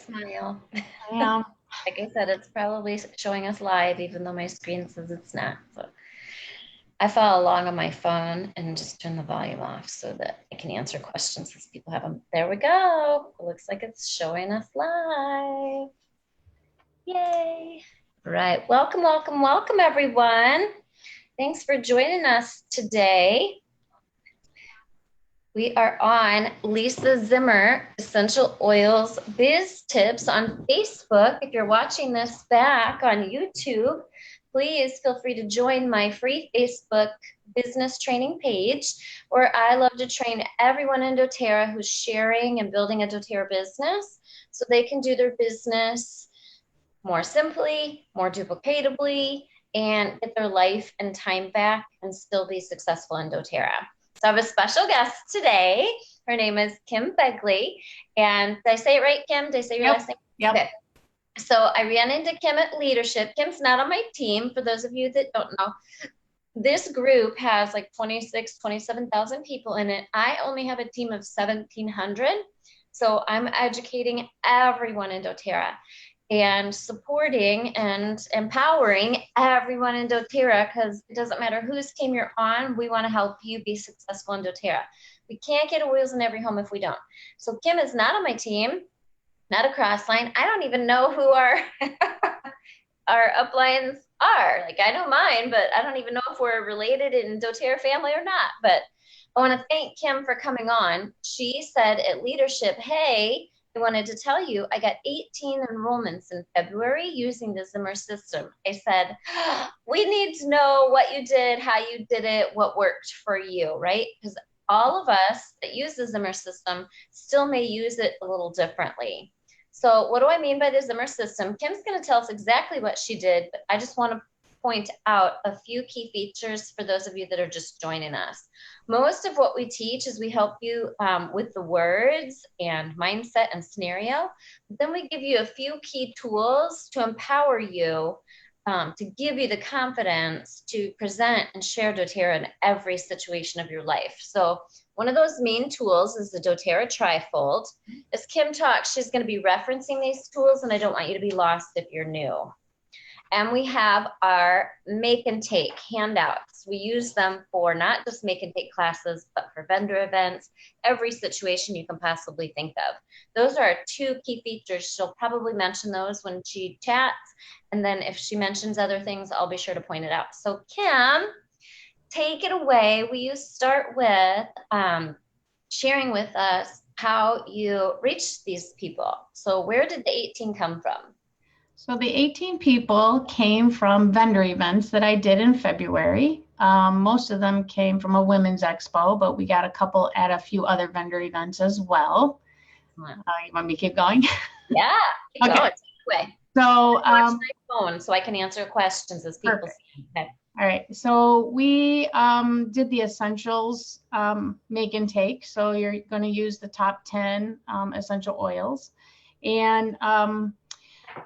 smile. Yeah. Like I said, it's probably showing us live, even though my screen says it's not. So I follow along on my phone and just turn the volume off so that I can answer questions as people have them. There we go. It looks like it's showing us live. Yay. Right. Welcome, welcome, welcome, everyone. Thanks for joining us today. We are on Lisa Zimmer Essential Oils Biz Tips on Facebook. If you're watching this back on YouTube, please feel free to join my free Facebook business training page where I love to train everyone in doTERRA who's sharing and building a doTERRA business so they can do their business more simply, more duplicatably, and get their life and time back and still be successful in doTERRA. So I have a special guest today. Her name is Kim Begley. And did I say it right, Kim? Did I say your last name? Yep. Okay. So I ran into Kim at Leadership. Kim's not on my team, for those of you that don't know. This group has like 26, 27,000 people in it. I only have a team of 1,700. So I'm educating everyone in doTERRA and supporting and empowering everyone in doTERRA, because it doesn't matter whose team you're on, we want to help you be successful in doTERRA. We can't get oils in every home if we don't. So Kim is not on my team, not a cross line. I don't even know who our our uplines are. Like, I know mine, but I don't even know if we're related in doTERRA family or not. But I want to thank Kim for coming on. She said at Leadership, hey, I wanted to tell you I got 18 enrollments in February using the Zimmer system. I said, we need to know what you did, how you did it, what worked for you, right? Because all of us that use the Zimmer system still may use it a little differently. So what do I mean by the Zimmer system? Kim's going to tell us exactly what she did, but I just want to point out a few key features for those of you that are just joining us. Most of what we teach is we help you with the words and mindset and scenario. But then we give you a few key tools to empower you, to give you the confidence to present and share doTERRA in every situation of your life. So one of those main tools is the doTERRA Trifold. As Kim talks, she's going to be referencing these tools, and I don't want you to be lost if you're new. And we have our make and take handouts. We use them for not just make and take classes, but for vendor events, every situation you can possibly think of. Those are our two key features. She'll probably mention those when she chats. And then if she mentions other things, I'll be sure to point it out. So Kim, take it away. Will you start with sharing with us how you reached these people? So where did the 18 come from? So the 18 people came from vendor events that I did in February. Most of them came from a women's expo, but we got a couple at a few other vendor events as well. You want me to keep going? Yeah, keep okay. Going. Away. So watch my phone so I can answer questions as people see. Okay. All right, so we did the essentials make and take. So you're going to use the top 10 essential oils. And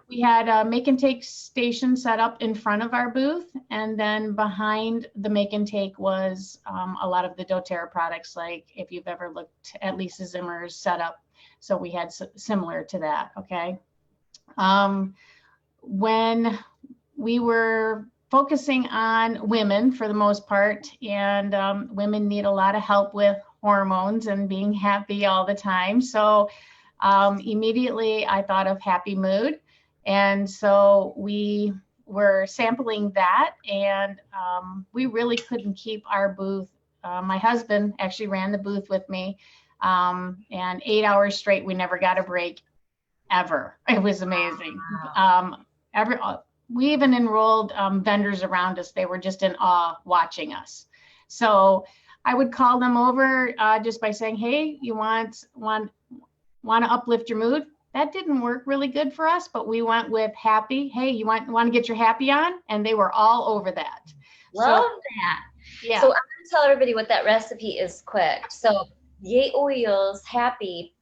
we had a make and take station set up in front of our booth. And then behind the make and take was a lot of the doTERRA products, like if you've ever looked at Lisa Zimmer's setup. So we had similar to that, okay? When we were focusing on women for the most part, and women need a lot of help with hormones and being happy all the time. So immediately I thought of Happy Mood. And so we were sampling that, and we really couldn't keep our booth. My husband actually ran the booth with me, and 8 hours straight, we never got a break ever. It was amazing. We even enrolled vendors around us. They were just in awe watching us. So I would call them over just by saying, hey, you want to uplift your mood? That didn't work really good for us, but we went with happy. Hey, you want to get your happy on? And they were all over that. Love that. Yeah. So I'm going to tell everybody what that recipe is quick. So Yay Oils Happy,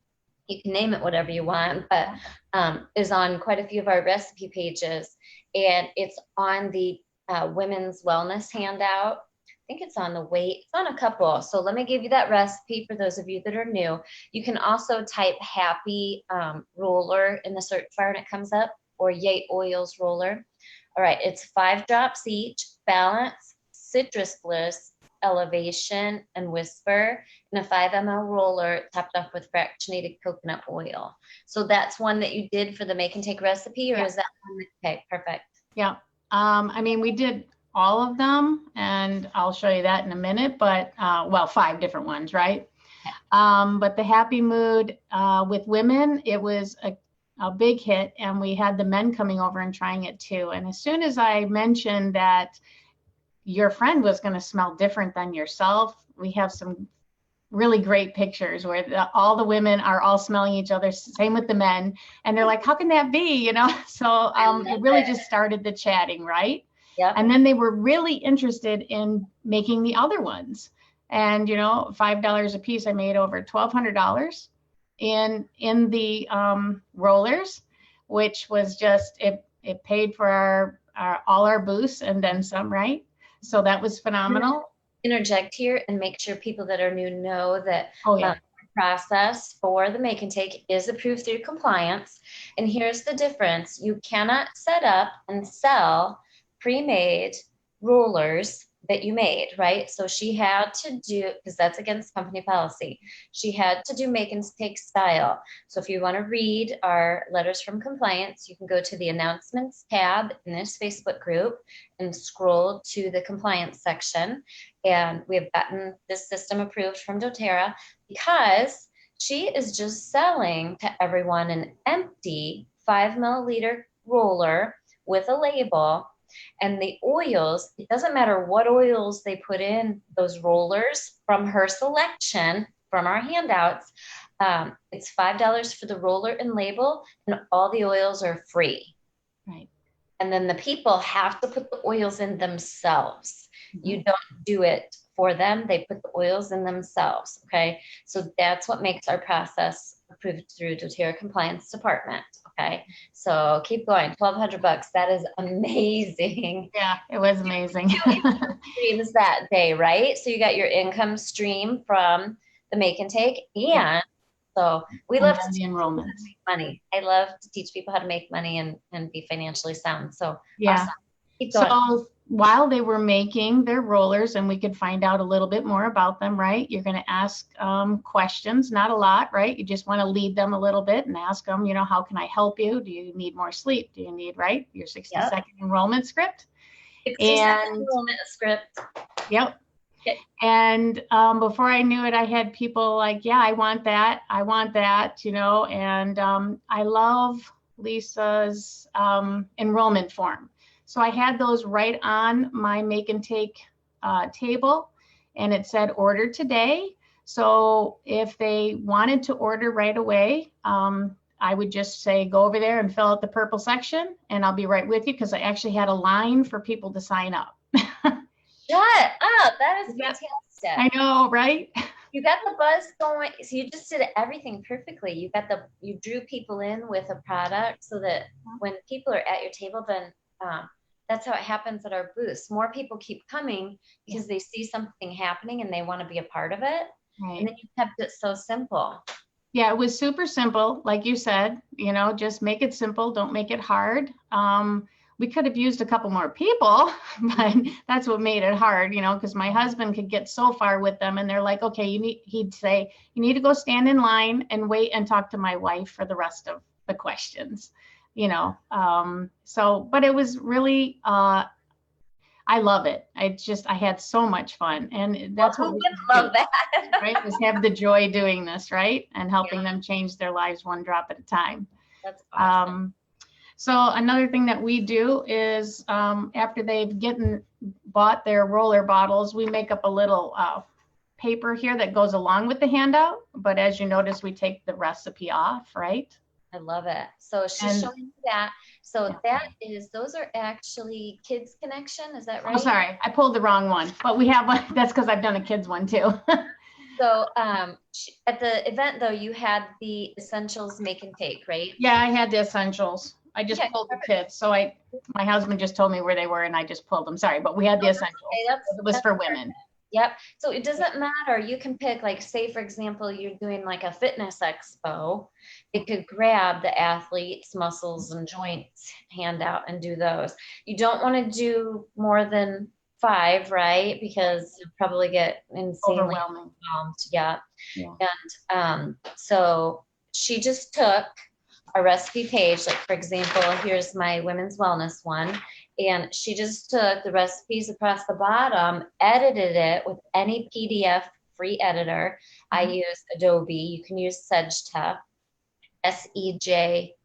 you can name it whatever you want, but is on quite a few of our recipe pages. And it's on the women's wellness handout. think it's on the weight. It's on a couple. So let me give you that recipe for those of you that are new. You can also type happy roller in the search bar and it comes up, or Yay Oils roller. All right, it's 5 drops each, balance, citrus bliss, elevation, and whisper, and a 5 ml roller topped off with fractionated coconut oil. So that's one that you did for the make and take recipe, or is that one? Okay, perfect. Yeah. I mean, we did all of them, and I'll show you that in a minute, but well, 5 different ones, right? But the happy mood with women, it was a big hit, and we had the men coming over and trying it too. And as soon as I mentioned that your friend was going to smell different than yourself, we have some really great pictures where all the women are all smelling each other, same with the men, and they're like, how can that be, you know? So it really just started the chatting, right? Yep. And then they were really interested in making the other ones, and you know, $5 a piece, I made over $1,200 in the rollers, which was just it paid for our all our booths and then some, right? So that was phenomenal. Interject here and make sure people that are new know that the process for the make and take is approved through compliance. And here's the difference. You cannot set up and sell pre-made rollers that you made, right? So she had to do, because that's against company policy, she had to do make and take style. So if you want to read our letters from compliance, you can go to the announcements tab in this Facebook group and scroll to the compliance section. And we have gotten this system approved from doTERRA because she is just selling to everyone an empty 5 milliliter roller with a label. And the oils, it doesn't matter what oils they put in those rollers from her selection, from our handouts. It's $5 for the roller and label, and all the oils are free. Right. And then the people have to put the oils in themselves. Mm-hmm. You don't do it for them. They put the oils in themselves. Okay. So that's what makes our process approved through doTERRA compliance department. Okay. So keep going. $1,200. That is amazing. Yeah, it was amazing. Streams that day, right? So you got your income stream from the make and take, and so we love to the enrollments. Make money. I love to teach people how to make money and be financially sound. So yeah. Awesome. Keep going. So while they were making their rollers, and we could find out a little bit more about them, right? You're going to ask questions, not a lot, right? You just want to lead them a little bit and ask them, you know, how can I help you? Do you need more sleep? Do you need, right, your 60-second enrollment script? 60-second enrollment script. Yep. Okay. And before I knew it, I had people like, yeah, I want that. I want that, you know, and I love Lisa's enrollment form. So I had those right on my make and take table, and it said order today. So if they wanted to order right away, I would just say, go over there and fill out the purple section, and I'll be right with you, because I actually had a line for people to sign up. Shut up. That is fantastic. I know, right? You got the buzz going. So you just did everything perfectly. You drew people in with a product so that when people are at your table, then that's how it happens at our booths. More people keep coming because they see something happening and they want to be a part of it. Right. And then you kept it so simple. Yeah, it was super simple. Like you said, you know, just make it simple. Don't make it hard. We could have used a couple more people, but that's what made it hard, you know, because my husband could get so far with them, and they're like, okay, he'd say, you need to go stand in line and wait and talk to my wife for the rest of the questions, you know. But it was really, I love it. I had so much fun, and that's what we love that, right? Is have the joy doing this, right, and helping them change their lives one drop at a time. That's awesome. So another thing that we do is after they've bought their roller bottles, we make up a little paper here that goes along with the handout. But as you notice, we take the recipe off, right? I love it. So she's showing you that. So those are actually Kids Connection. Is that right? Oh, sorry. I pulled the wrong one, but we have one. That's because I've done a kids one too. So at the event though, you had the essentials make and take, right? Yeah, I had the essentials. I just pulled the kids. So my husband just told me where they were and I just pulled them. Sorry, but we had the essentials. Okay, it was for women. Yep. So it doesn't matter. You can pick, like, say, for example, you're doing like a fitness expo. It could grab the athletes' muscles and joints handout and do those. You don't want to do more than 5, right? Because you'll probably get insanely Overwhelming. overwhelmed. Yeah. Yeah. And so she just took a recipe page, like, for example, here's my women's wellness one. And she just took the recipes across the bottom, edited it with any PDF free editor. I use Adobe. You can use Sejda, SEJDA.com.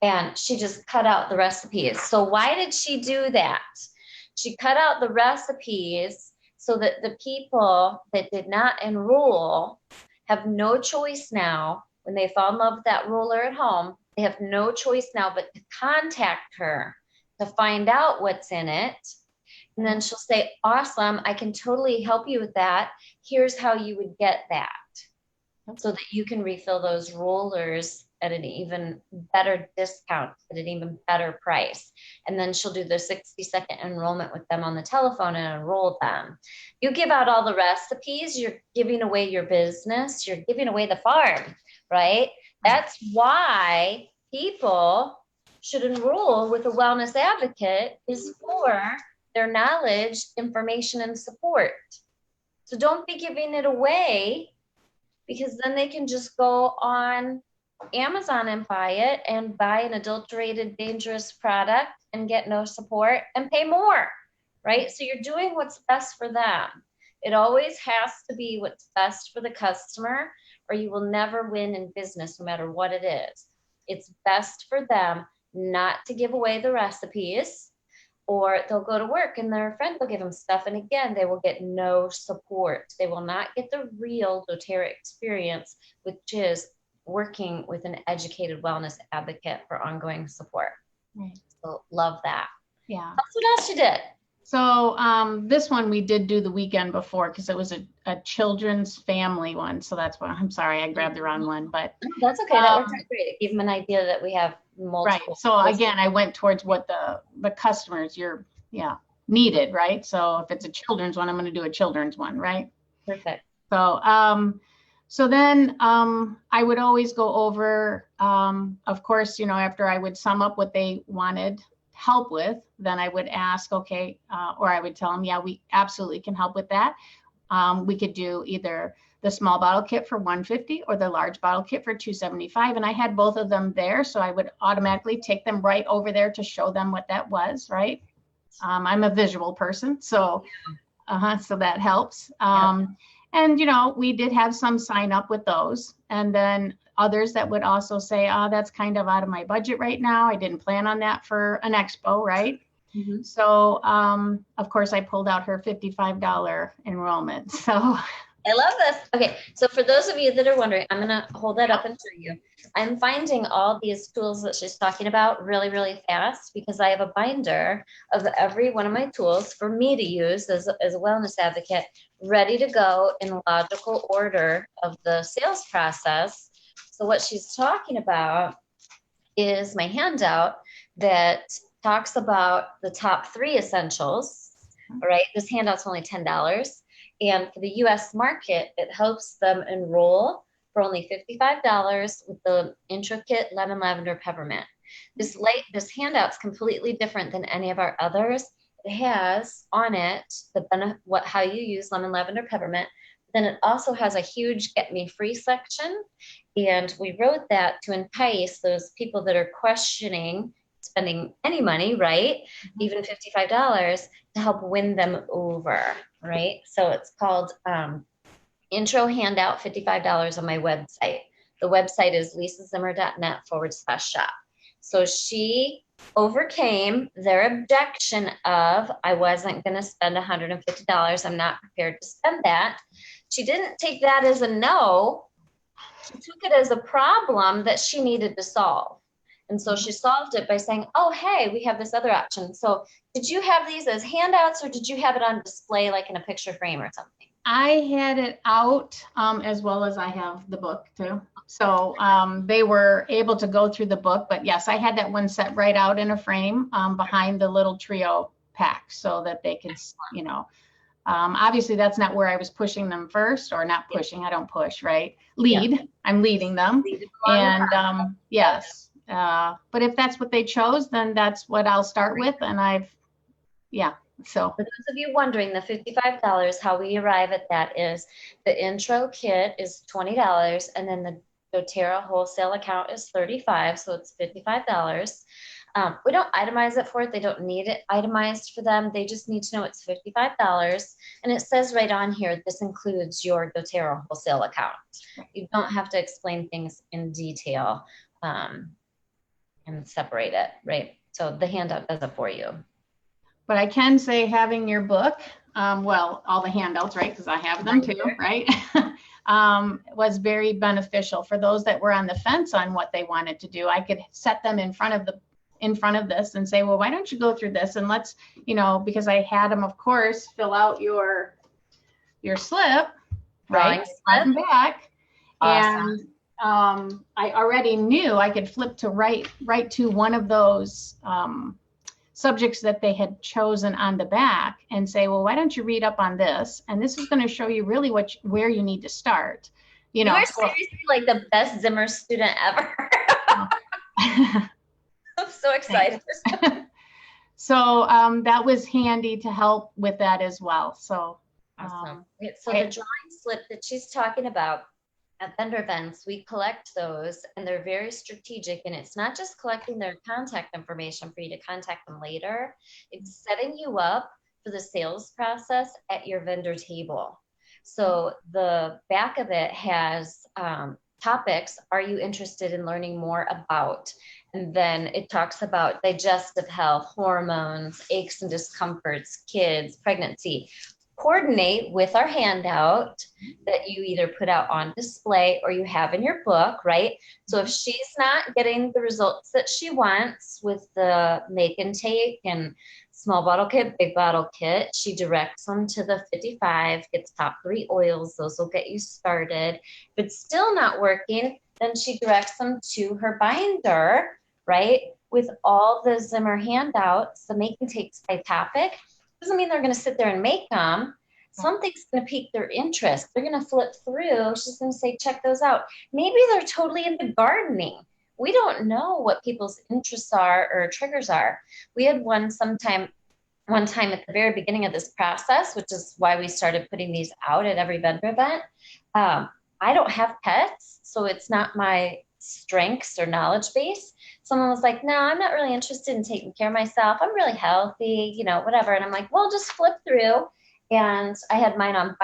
And she just cut out the recipes. So why did she do that? She cut out the recipes so that the people that did not enroll have no choice now. When they fall in love with that ruler at home, they have no choice now but to contact her to find out what's in it. And then she'll say, awesome, I can totally help you with that. Here's how you would get that, so that you can refill those rulers at an even better discount, at an even better price. And then she'll do the 60-second enrollment with them on the telephone and enroll them. You give out all the recipes, you're giving away your business, you're giving away the farm, right? That's why people should enroll with a wellness advocate, is for their knowledge, information, and support. So don't be giving it away, because then they can just go on Amazon and buy it and buy an adulterated, dangerous product and get no support and pay more, right? So you're doing what's best for them. It always has to be what's best for the customer, or you will never win in business, no matter what it is. It's best for them not to give away the recipes, or they'll go to work and their friend will give them stuff. And again, they will get no support. They will not get the real doTERRA experience, which is working with an educated wellness advocate for ongoing support. Right. So love that. Yeah. That's what else you did. So this one we did do the weekend before, because it was a children's family one. So that's why I'm sorry, I grabbed the wrong one, but that's okay. That worked out great. It gave them an idea that we have multiple. Right. So again, I went towards what the customers needed, right? So if it's a children's one, I'm going to do a children's one, right? Perfect. So then I would always go over, of course, after I would sum up what they wanted help with, then I would ask, okay, or I would tell them, yeah, we absolutely can help with that. We could do either the small bottle kit for $150 or the large bottle kit for $275. And I had both of them there, so I would automatically take them right over there to show them what that was, right? I'm a visual person, so so that helps. And we did have some sign up with those, and then others that would also say, oh, that's kind of out of my budget right now. I didn't plan on that for an expo, right? Mm-hmm. So of course I pulled out her $55 enrollment. So I love this. Okay, so for those of you that are wondering, I'm going to hold that up and show you. I'm finding all these tools that she's talking about really, really fast, because I have a binder of every one of my tools for me to use as a wellness advocate, ready to go in logical order of the sales process. So what she's talking about is my handout that talks about the top 3 essentials. All right, this handout's only $10. And for the US market, it helps them enroll for only $55 with the intro kit, lemon, lavender, peppermint. This handout's completely different than any of our others. It has on it how you use lemon, lavender, peppermint. Then it also has a huge get me free section. And we wrote that to entice those people that are questioning spending any money, right? Mm-hmm. Even $55, to help win them over, right? So it's called Intro Handout, $55 on my website. The website is lisazimmer.net/shop. So she overcame their objection of, I wasn't going to spend $150. I'm not prepared to spend that. She didn't take that as a no. She took it as a problem that she needed to solve. And so she solved it by saying, oh, hey, we have this other option. So did you have these as handouts, or did you have it on display like in a picture frame or something? I had it out as well as I have the book too. So they were able to go through the book. But yes, I had that one set right out in a frame behind the little trio pack, so that they could, Obviously, that's not where I was pushing them first, or not pushing. I don't push, right? Lead. Yeah. I'm leading them. Lead them along the And process. yes. But if that's what they chose, then that's what I'll start with. And yeah. So For those of you wondering, the $55, how we arrive at that is the intro kit is $20, and then the doTERRA wholesale account is $35, so it's $55. We don't itemize it for it. They don't need it itemized for them. They just need to know it's $55. And it says right on here, this includes your doTERRA wholesale account. You don't have to explain things in detail and separate it, right? So the handout does it for you. but I can say having your book, well, all the handouts, right? Because I have them too, right? Was very beneficial for those that were on the fence on what they wanted to do. I could set them in front of this and say, well, why don't you go through this, and let's, because I had them, of course, fill out your slip, right? Front and back. Awesome. And I already knew I could flip to right to one of those subjects that they had chosen on the back and say, well, why don't you read up on this? And this is going to show you really where you need to start. You are seriously like the best Zimmer student ever. I'm so excited. So that was handy to help with that as well. So, awesome. So the drawing slip that she's talking about at vendor events, we collect those, and they're very strategic. And it's not just collecting their contact information for you to contact them later. It's setting you up for the sales process at your vendor table. So the back of it has topics. Are you interested in learning more about? And then it talks about digestive health, hormones, aches and discomforts, kids, pregnancy. Coordinate with our handout that you either put out on display or you have in your book, right? So if she's not getting the results that she wants with the make and take and small bottle kit, big bottle kit, she directs them to the 55, gets top 3 oils. Those will get you started. If it's still not working, then she directs them to her binder, right? With all the Zimmer handouts, the make and takes by topic. Doesn't mean they're going to sit there and make them. Something's going to pique their interest. They're going to flip through. She's going to say, check those out. Maybe they're totally into gardening. We don't know what people's interests are or triggers are. We had one time at the very beginning of this process, which is why we started putting these out at every vendor event. I don't have pets, so it's not my strengths or knowledge base. Someone was like, no, I'm not really interested in taking care of myself. I'm really healthy, whatever. And I'm like, well, just flip through. And I had mine on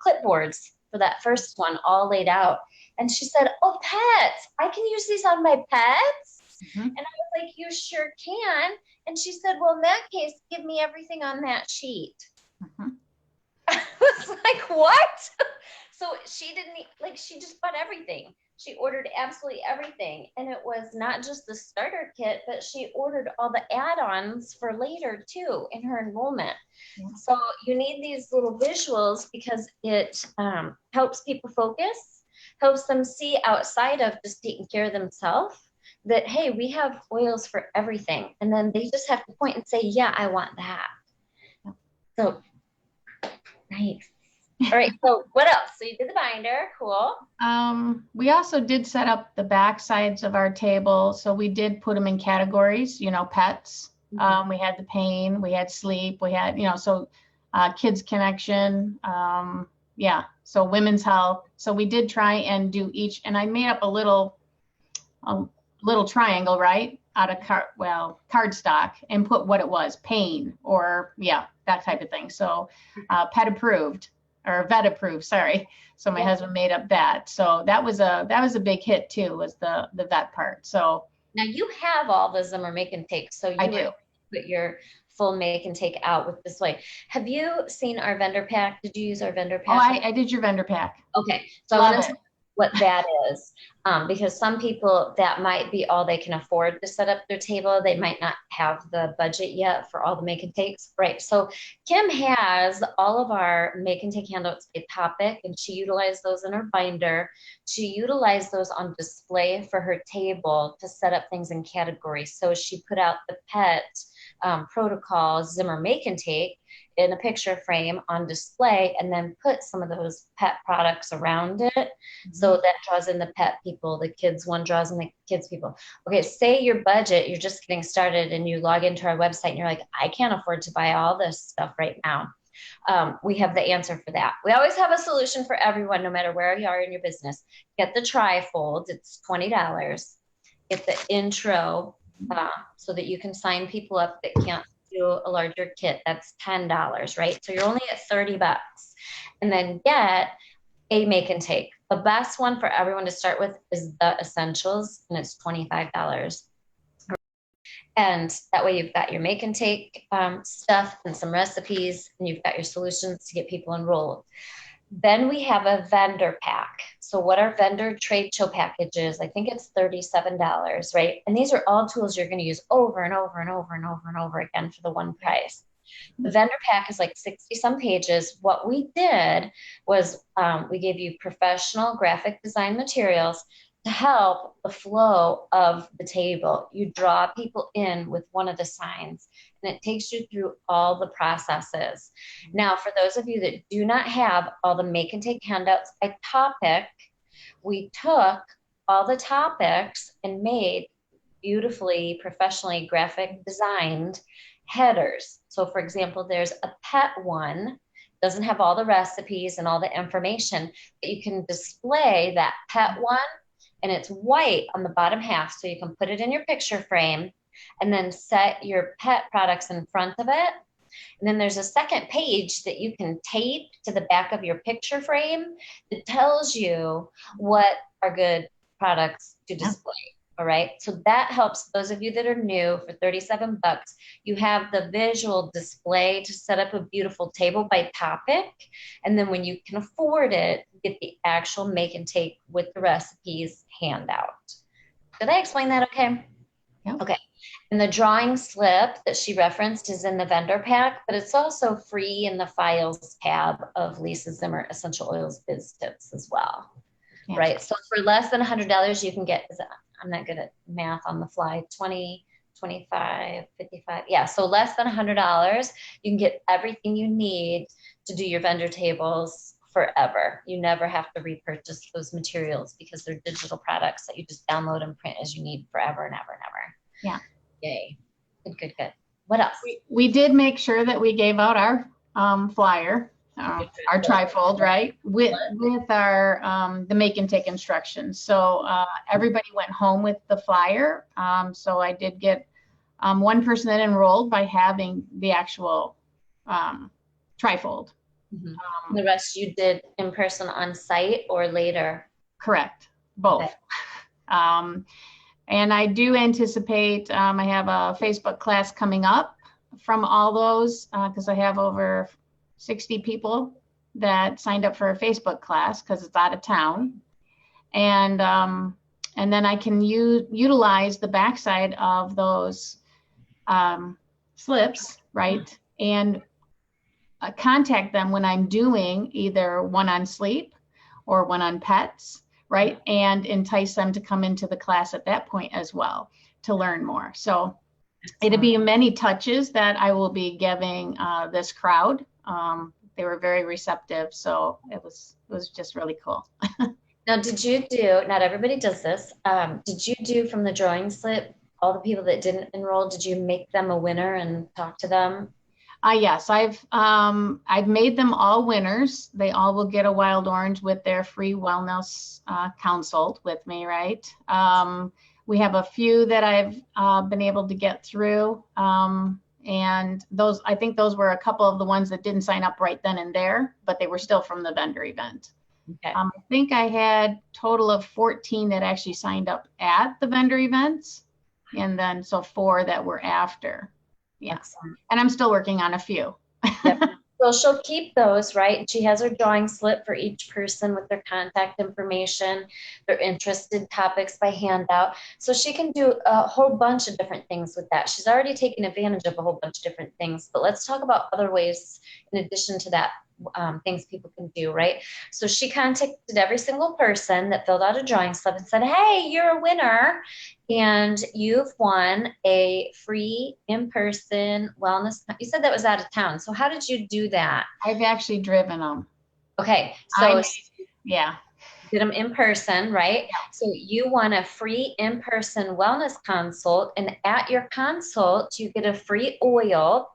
clipboards for that first one all laid out. And she said, oh, pets, I can use these on my pets? Mm-hmm. And I was like, you sure can. And she said, well, in that case, give me everything on that sheet. Mm-hmm. I was like, what? So she she just bought everything. She ordered absolutely everything. And it was not just the starter kit, but she ordered all the add-ons for later too in her enrollment. Yeah. So you need these little visuals because it helps people focus, helps them see outside of just taking care of themselves that, hey, we have oils for everything. And then they just have to point and say, yeah, I want that. So nice. All right. So what else? So you did the binder. Cool. We also did set up the back sides of our table. So we did put them in categories, pets. Mm-hmm. We had the pain, we had sleep, we had, kids connection. So women's health. So we did try and do each, and I made up a little triangle, right? Out of cardstock, and put what it was, pain or that type of thing. So pet approved. Or vet approved, sorry. So my husband made up that. So that was a big hit too, was the vet part. So now you have all the Zimmer make and take. So you would put your full make and take out with this way. Have you seen our vendor pack? Did you use our vendor pack? Oh, I did your vendor pack. Okay. So I want to what that is, because some people that might be all they can afford to set up their table. They might not have the budget yet for all the make and takes, right? So Kim has all of our make and take handouts by topic, and she utilized those in her binder. She utilized those on display for her table to set up things in categories. So she put out the pet protocol Zimmer make and take in a picture frame on display, and then put some of those pet products around it. Mm-hmm. So that draws in the pet people, the kids one draws in the kids people. Okay, say your budget, you're just getting started and you log into our website and you're like, I can't afford to buy all this stuff right now. We have the answer for that. We always have a solution for everyone, no matter where you are in your business. Get the trifold, it's $20. Get the intro, so that you can sign people up that can't do a larger kit. That's $10, right? So you're only at $30. And then get a make and take. The best one for everyone to start with is the essentials, and it's $25. And that way you've got your make and take stuff and some recipes, and you've got your solutions to get people enrolled. Then we have a vendor pack. So what our vendor trade show package is, I think it's $37, right? And these are all tools you're going to use over and over and over and over and over again for the one price. The vendor pack is like 60 some pages. What we did was we gave you professional graphic design materials to help the flow of the table. You draw people in with one of the signs, and it takes you through all the processes. Now, for those of you that do not have all the make and take handouts by topic, we took all the topics and made beautifully, professionally graphic designed headers. So for example, there's a pet one, doesn't have all the recipes and all the information, but you can display that pet one, and it's white on the bottom half, so you can put it in your picture frame and then set your pet products in front of it. And then there's a second page that you can tape to the back of your picture frame that tells you what are good products to display. All right. So that helps those of you that are new. For $37, you have the visual display to set up a beautiful table by topic. And then when you can afford it, get the actual make and take with the recipes handout. Did I explain that okay? Yeah. Okay. And the drawing slip that she referenced is in the vendor pack, but it's also free in the files tab of Lisa Zimmer Essential Oils Biz Tips as well. Yeah. Right. So for less than $100, you can get, I'm not good at math on the fly, 20, 25, 55. Yeah. So less than $100, you can get everything you need to do your vendor tables forever. You never have to repurchase those materials because they're digital products that you just download and print as you need forever and ever and ever. Yeah. Yay. Good, good, good. What else? We did make sure that we gave out our flyer, our trifold, right, with our the make and take instructions. So everybody went home with the flyer. So I did get one person that enrolled by having the actual trifold. Mm-hmm. The rest you did in person on site or later? Correct, both. Okay. And I do anticipate I have a Facebook class coming up from all those because I have over 60 people that signed up for a Facebook class because it's out of town. And then I can utilize the backside of those slips, right? And contact them when I'm doing either one on sleep or one on pets, right? And entice them to come into the class at that point as well to learn more. So it'll be many touches that I will be giving this crowd. They were very receptive, so it was just really cool. Now, did you do, not everybody does this, did you do from the drawing slip, all the people that didn't enroll, did you make them a winner and talk to them? Yes, I've made them all winners. They all will get a wild orange with their free wellness consult with me, right? We have a few that I've been able to get through. And those, I think those were a couple of the ones that didn't sign up right then and there, but they were still from the vendor event. Okay. I think I had total of 14 that actually signed up at the vendor events. And then so 4 that were after. Yes. And I'm still working on a few. Yep. So she'll keep those, right? She has her drawing slip for each person with their contact information, their interested topics by handout. So she can do a whole bunch of different things with that. She's already taken advantage of a whole bunch of different things, but let's talk about other ways in addition to that things people can do, right? So she contacted every single person that filled out a drawing slip and said, hey, you're a winner and you've won a free in-person wellness. You said that was out of town. So how did you do that? I've actually driven them. Okay, I so made, yeah. did them in person, right? Yeah. So you won a free in-person wellness consult, and at your consult, you get a free oil.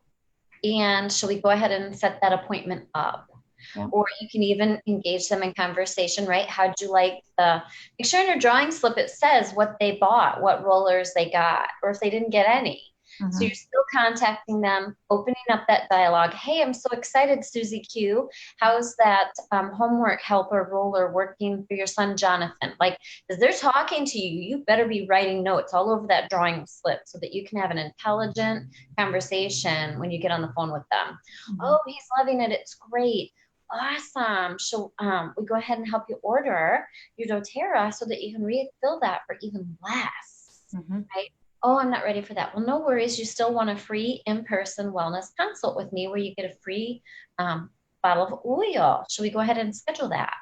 And shall we go ahead and set that appointment up? Yeah. Or you can even engage them in conversation, right? How'd you like the, make sure in your drawing slip it says what they bought, what rollers they got, or if they didn't get any. So Mm-hmm. you're still contacting them, opening up that dialogue. Hey, I'm so excited, Susie Q. How's that homework helper roller working for your son, Jonathan? Like, as they're talking to you, you better be writing notes all over that drawing slip so that you can have an intelligent conversation when you get on the phone with them. Mm-hmm. Oh, he's loving it. It's great. Awesome. So we go ahead and help you order your doTERRA so that you can refill that for even less. Mm-hmm. Right? Oh, I'm not ready for that. Well, no worries. You still want a free in-person wellness consult with me where you get a free bottle of oil. Should we go ahead and schedule that?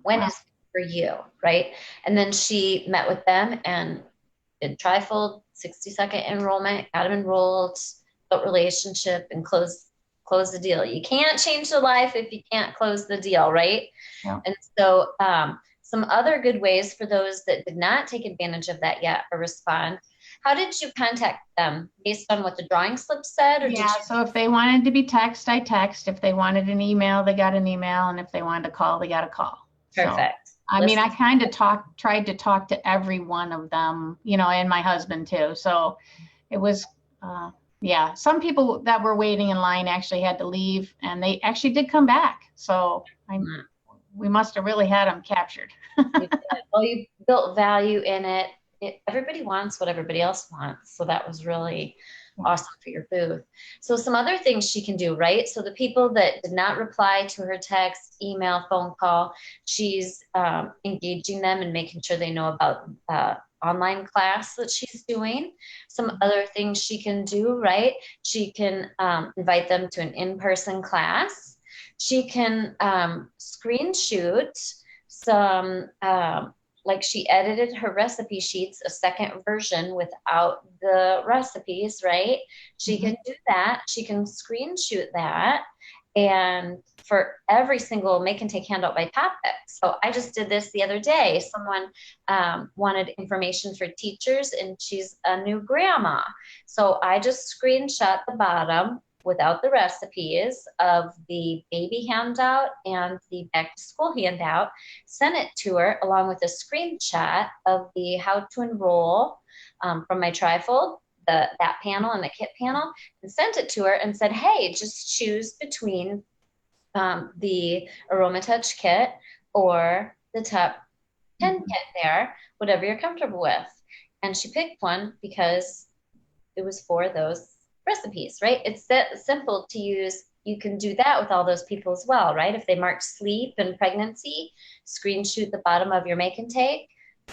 When is for you, right? And then she met with them and did trifold, 60-second enrollment, got them enrolled, built relationship, and close the deal. You can't change the life if you can't close the deal, right? Yeah. And so some other good ways for those that did not take advantage of that yet or respond. How did you contact them? Based on what the drawing slip said, or did Yeah, you? so if they wanted to be text, I text. If they wanted an email, they got an email. And if they wanted to call, they got a call. So, Perfect. I mean, Listen, I kind of tried to talk to every one of them, and my husband too. So it was, yeah, some people that were waiting in line actually had to leave and they actually did come back. So we must have really had them captured. you did. Well, you built value in it. Everybody wants what everybody else wants. So that was really awesome for your booth. So some other things she can do, right? So the people that did not reply to her text, email, phone call, she's engaging them and making sure they know about online class that she's doing. Some other things she can do, right? She can invite them to an in-person class. She can screen shoot some like she edited her recipe sheets, a second version without the recipes, right? She can do that. She can screen shoot that. And for every single make and take handout by topic. So I just did this the other day. Someone wanted information for teachers, and she's a new grandma. So I just screenshot the bottom without the recipes of the baby handout and the back to school handout, sent it to her along with a screenshot of the how to enroll from my trifold, that panel and the kit panel, and sent it to her and said, hey, just choose between the Aroma Touch kit or the top 10 kit there, whatever you're comfortable with. And she picked one because it was for those recipes, right? It's that simple to use. You can do that with all those people as well, right? If they mark sleep and pregnancy, screen shoot the bottom of your make and take,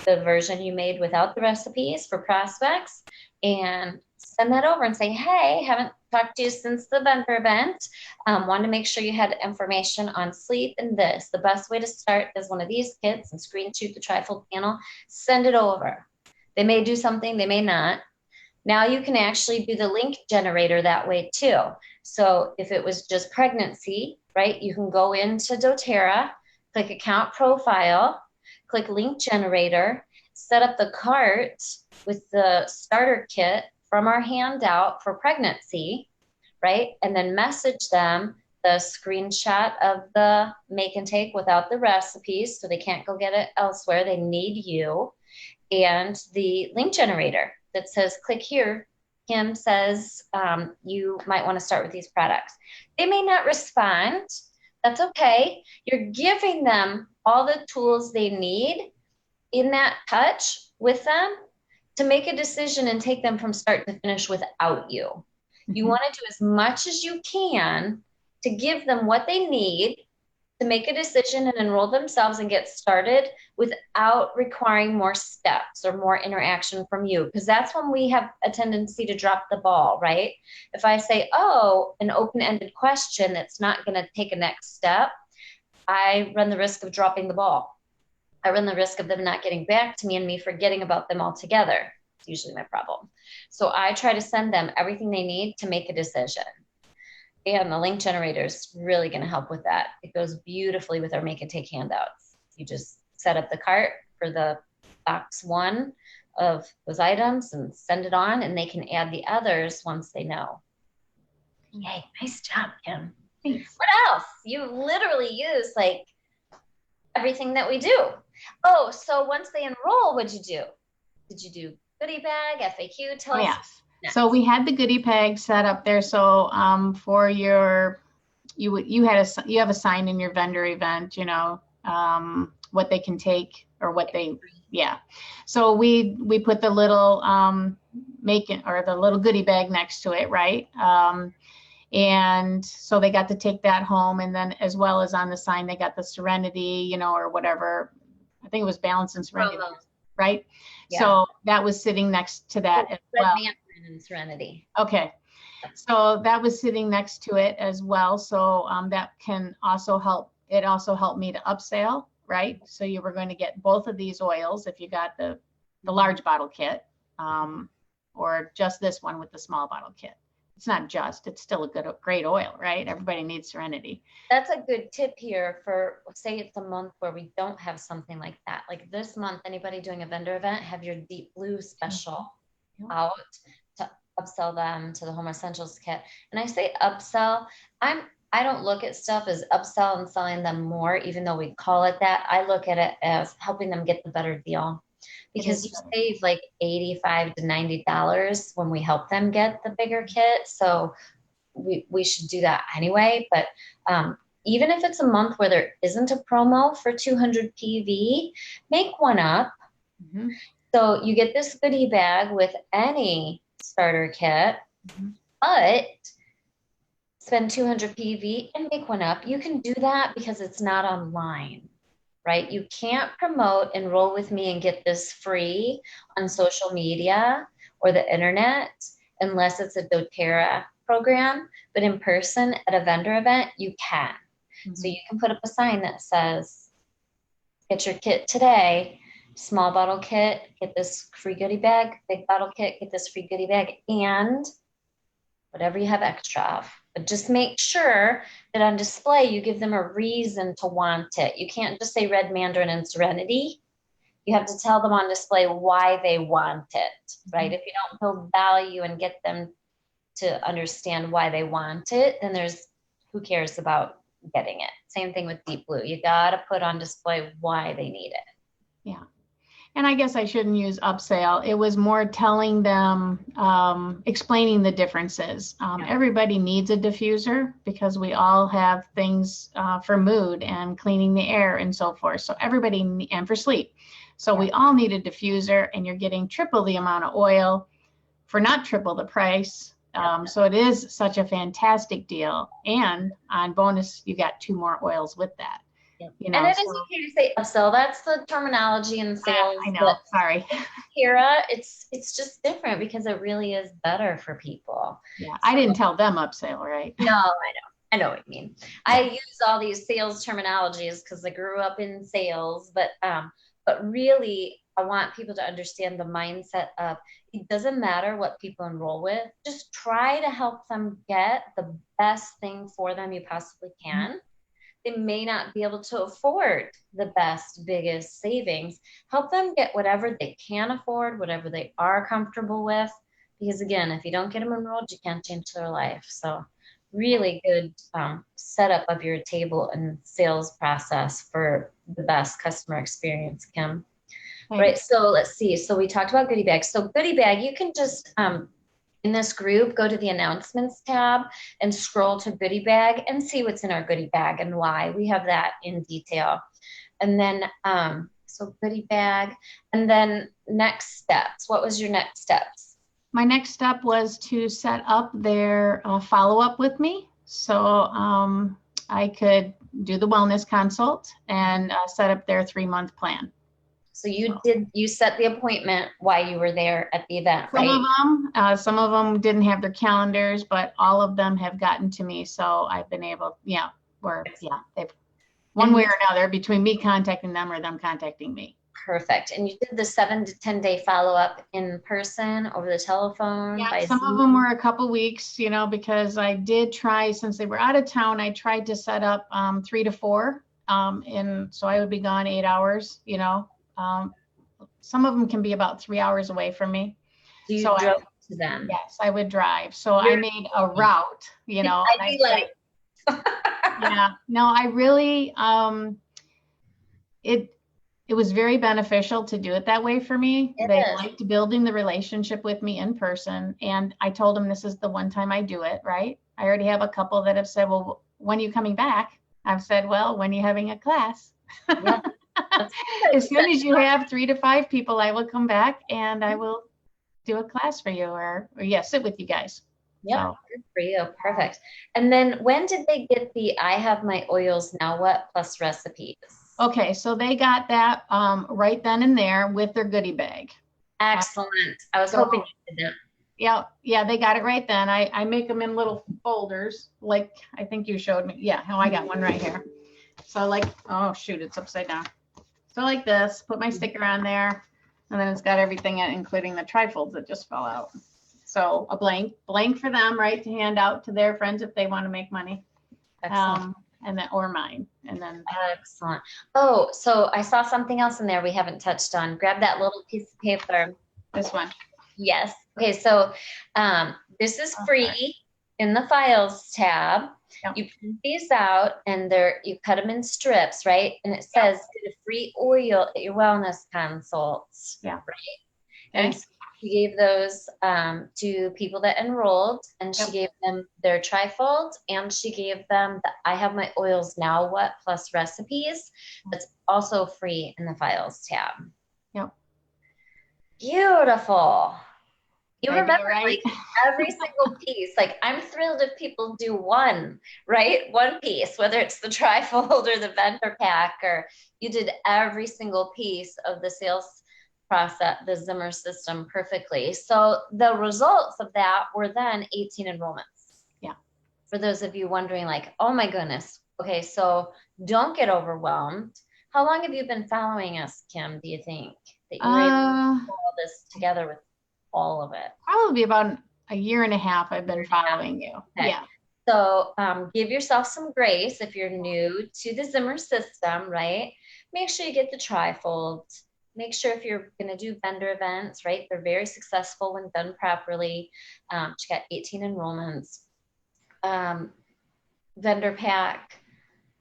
the version you made without the recipes for prospects, and send that over and say, hey, haven't talked to you since the vendor event. Wanted to make sure you had information on sleep and this. The best way to start is one of these kits and screen shoot the trifold panel, send it over. They may do something, they may not. Now you can actually do the link generator that way too. So if it was just pregnancy, right, you can go into doTERRA, click account profile, click link generator, set up the cart with the starter kit from our handout for pregnancy, right? And then message them the screenshot of the make and take without the recipes so they can't go get it elsewhere. They need you. And the link generator that says click here. Kim says you might want to start with these products. They may not respond. That's okay. You're giving them all the tools they need in that touch with them to make a decision and take them from start to finish without you. You want to do as much as you can to give them what they need to make a decision and enroll themselves and get started without requiring more steps or more interaction from you. Because that's when we have a tendency to drop the ball, right? If I say, oh, an open-ended question that's not going to take a next step, I run the risk of dropping the ball. I run the risk of them not getting back to me and me forgetting about them altogether. It's usually my problem. So I try to send them everything they need to make a decision. And the link generator is really going to help with that. It goes beautifully with our make and take handouts. You just set up the cart for the box 1 of those items and send it on, and they can add the others once they know. Yay, nice job, Kim. Thanks. What else? You literally use like everything that we do. Oh, so once they enroll, what'd you do? Did you do goodie bag, FAQ? Tell us. Yes. So we had the goodie bag set up there. So for your, you have a sign in your vendor event, what they can take or what they, yeah. So we put the little the little goodie bag next to it, right? And so they got to take that home, and then as well as on the sign, they got the Serenity, or whatever. I think it was Balance and Serenity, right? Yeah. So that was sitting next to that as well. And Serenity. Okay. So that was sitting next to it as well. So that can also help. It also helped me to upsell, right? So you were going to get both of these oils if you got the large bottle kit, or just this one with the small bottle kit. It's not just, it's still a great oil, right? Everybody needs Serenity. That's a good tip here for, say it's a month where we don't have something like that. Like this month, anybody doing a vendor event, have your Deep Blue special out to upsell them to the Home Essentials kit. And I say upsell, I don't look at stuff as upsell and selling them more, even though we call it that. I look at it as helping them get the better deal. Because you save like $85 to $90 when we help them get the bigger kit. So we should do that anyway. But even if it's a month where there isn't a promo for 200 PV, make one up. Mm-hmm. So you get this goodie bag with any starter kit, but spend 200 PV and make one up. You can do that because it's not online. Right? You can't promote Enroll with me and get this free on social media or the internet unless it's a doTERRA program, but in person at a vendor event, you can. Mm-hmm. So you can put up a sign that says, get your kit today, small bottle kit, get this free goodie bag, big bottle kit, get this free goodie bag, and whatever you have extra of. But just make sure that on display, you give them a reason to want it. You can't just say Red Mandarin and Serenity. You have to tell them on display why they want it, right? If you don't build value and get them to understand why they want it, then who cares about getting it? Same thing with Deep Blue. You got to put on display why they need it. Yeah. And I guess I shouldn't use upsell. It was more telling them, explaining the differences. Everybody needs a diffuser because we all have things for mood and cleaning the air and so forth. So everybody, and for sleep. So we all need a diffuser, and you're getting triple the amount of oil for not triple the price. So it is such a fantastic deal. And on bonus, you got 2 more oils with that. And it is okay to say upsell. That's the terminology in sales. I know. Sorry. Kira, it's just different because it really is better for people. Yeah, so, I didn't tell them upsell, right? No, I know what you mean. I use all these sales terminologies because I grew up in sales, but really, I want people to understand the mindset of it doesn't matter what people enroll with. Just try to help them get the best thing for them you possibly can. Mm-hmm. They may not be able to afford the best, biggest savings. Help them get whatever they can afford, whatever they are comfortable with. Because again, if you don't get them enrolled, you can't change their life. So really good setup of your table and sales process for the best customer experience, Kim. Right. So let's see. So we talked about goodie bags. So goodie bag, you can just in this group, go to the announcements tab and scroll to goodie bag and see what's in our goodie bag and why. We have that in detail. And then, so goodie bag, and then next steps. What was your next steps? My next step was to set up their follow-up with me. So I could do the wellness consult and set up their 3-month plan. So you set the appointment while you were there at the event, right? Some of them didn't have their calendars, but all of them have gotten to me. So I've been able, they've one way or another, between me contacting them or them contacting me. Perfect. And you did the 7 to 10 day follow-up in person, over the telephone? Yeah, by some Zoom? of them were a couple weeks, because I did try, since they were out of town, I tried to set up 3 to 4. And so I would be gone 8 hours, some of them can be about 3 hours away from me. So you drove to them? Yes, I would drive. So I made a route, I'd be like, yeah, no, I really, it was very beneficial to do it that way for me. They liked building the relationship with me in person. And I told them this is the one time I do it, right? I already have a couple that have said, well, when are you coming back? I've said, well, when are you having a class? Yeah. As soon as you have 3 to 5 people, I will come back and I will do a class for you or sit with you guys. Yeah, good for you. Perfect. And then when did they get the I have my oils now what plus recipes? Okay, so they got that right then and there with their goodie bag. Excellent. I was hoping you did that. Yeah, they got it right then. I make them in little folders, like I think you showed me. Yeah, I got one right here. So oh shoot, it's upside down. So like this, put my sticker on there, and then it's got everything in, including the trifolds that just fell out. So a blank for them, right, to hand out to their friends if they want to make money. Excellent. And then, or mine, and then. Excellent. Oh, so I saw something else in there we haven't touched on. Grab that little piece of paper. This one. Yes. Okay, so this is free in the files tab. Yep. You print these out and you cut them in strips, right? And it says get a free oil at your wellness consults. Yeah. Right. Okay. And so she gave those to people that enrolled, and she gave them their trifold, and she gave them the I have my oils now what plus recipes. That's also free in the files tab. Yep. Beautiful. You remember right? Every single piece. I'm thrilled if people do one, right? One piece, whether it's the trifold or the vendor pack, or you did every single piece of the sales process, the Zimmer system perfectly. So the results of that were then 18 enrollments. Yeah. For those of you wondering oh my goodness. Okay. So don't get overwhelmed. How long have you been following us, Kim, do you think, that you were able to put all this together with all of it? Probably about a year and a half I've been following you. Okay. Yeah. So give yourself some grace if you're new to the Zimmer system, right? Make sure you get the trifold. Make sure if you're going to do vendor events, right? They're very successful when done properly. She got 18 enrollments. Vendor pack,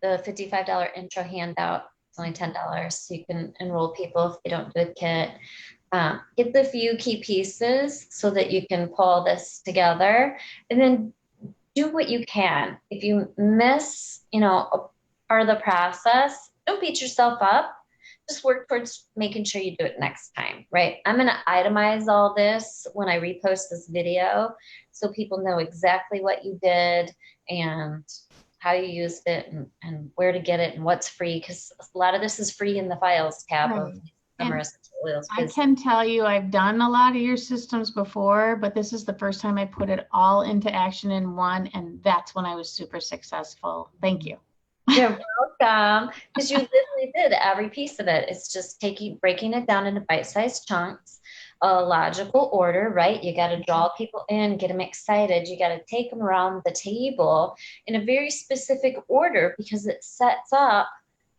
the $55 intro handout, it's only $10, so you can enroll people if they don't do a kit. Get the few key pieces so that you can pull this together, and then do what you can. If you miss, a part of the process, don't beat yourself up. Just work towards making sure you do it next time, right? I'm going to itemize all this when I repost this video so people know exactly what you did and how you used it and where to get it and what's free, because a lot of this is free in the files tab of Zimmer Essential Oils. I can tell you I've done a lot of your systems before, but this is the first time I put it all into action in one, and that's when I was super successful. Thank you. You're welcome, because you literally did every piece of it. It's just breaking it down into bite-sized chunks, a logical order, right? You got to draw people in, get them excited. You got to take them around the table in a very specific order because it sets up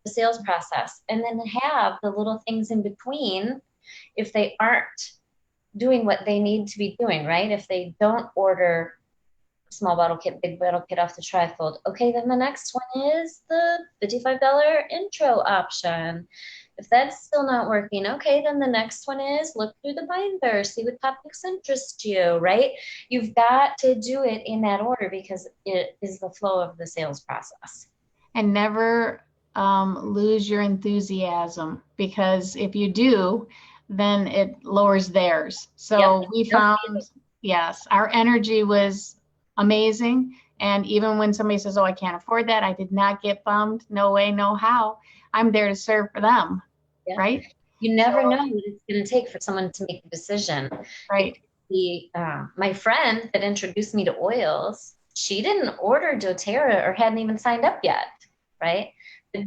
the sales process. And then have the little things in between if they aren't doing what they need to be doing, right? If they don't order small bottle kit, big bottle kit off the trifold. Okay, then the next one is the $55 intro option. If that's still not working, okay, then the next one is look through the binder, see what topics interest you, right? You've got to do it in that order because it is the flow of the sales process. And never lose your enthusiasm, because if you do, then it lowers theirs. So we found, yes, our energy was amazing, And even when somebody says, oh, I can't afford that, I did not get bummed. No way, no how. I'm there to serve for them. Yeah. Right. You So, never know what it's going to take for someone to make a decision. It right. could be my friend that introduced me to oils. She didn't order doTERRA or hadn't even signed up yet, right? But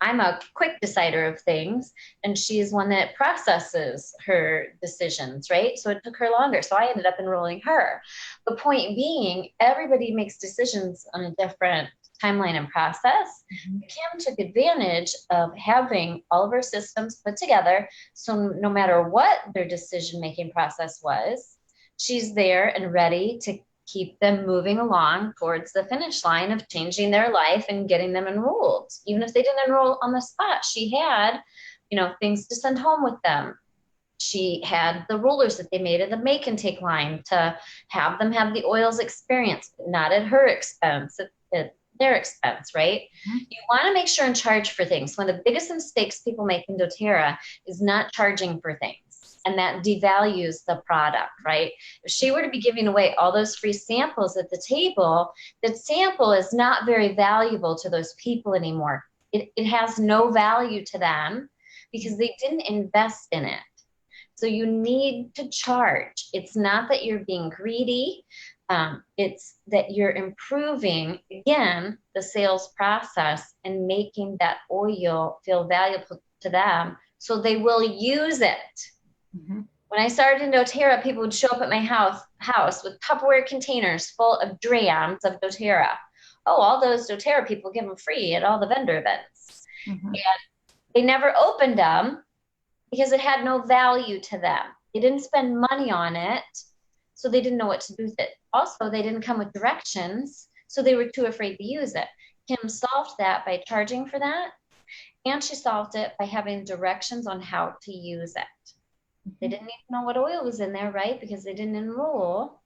I'm a quick decider of things, and she's one that processes her decisions, right? So it took her longer. So I ended up enrolling her. The point being, everybody makes decisions on a different timeline and process. Mm-hmm. Kim took advantage of having all of her systems put together. So no matter what their decision making process was, she's there and ready to keep them moving along towards the finish line of changing their life and getting them enrolled. Even if they didn't enroll on the spot, she had, things to send home with them. She had the rollers that they made at the make and take line to have them have the oils experience, not at her expense, at their expense, right? Mm-hmm. You want to make sure and charge for things. One of the biggest mistakes people make in doTERRA is not charging for things. And that devalues the product, right? If she were to be giving away all those free samples at the table, that sample is not very valuable to those people anymore. It has no value to them because they didn't invest in it. So you need to charge. It's not that you're being greedy. It's that you're improving, again, the sales process and making that oil feel valuable to them so they will use it. Mm-hmm. When I started in doTERRA, people would show up at my house with Tupperware containers full of drams of doTERRA. Oh, all those doTERRA people give them free at all the vendor events. Mm-hmm. And they never opened them because it had no value to them. They didn't spend money on it, so they didn't know what to do with it. Also, they didn't come with directions, so they were too afraid to use it. Kim solved that by charging for that, and she solved it by having directions on how to use it. They didn't even know what oil was in there, right? Because they didn't enroll.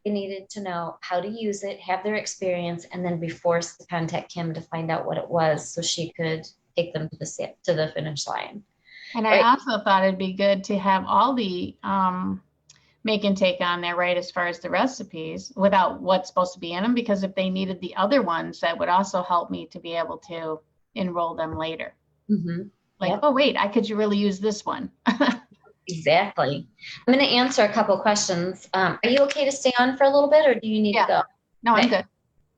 They needed to know how to use it, have their experience, and then be forced to contact Kim to find out what it was so she could take them to the finish line. And I Right. also thought it'd be good to have all the make and take on there, right, as far as the recipes without what's supposed to be in them, because if they needed the other ones, that would also help me to be able to enroll them later. Mm-hmm. Like, Yep. oh, wait, I could really use this one. Exactly. I'm going to answer a couple questions. Are you okay to stay on for a little bit, or do you need to Yeah. go? No, I'm Okay. good.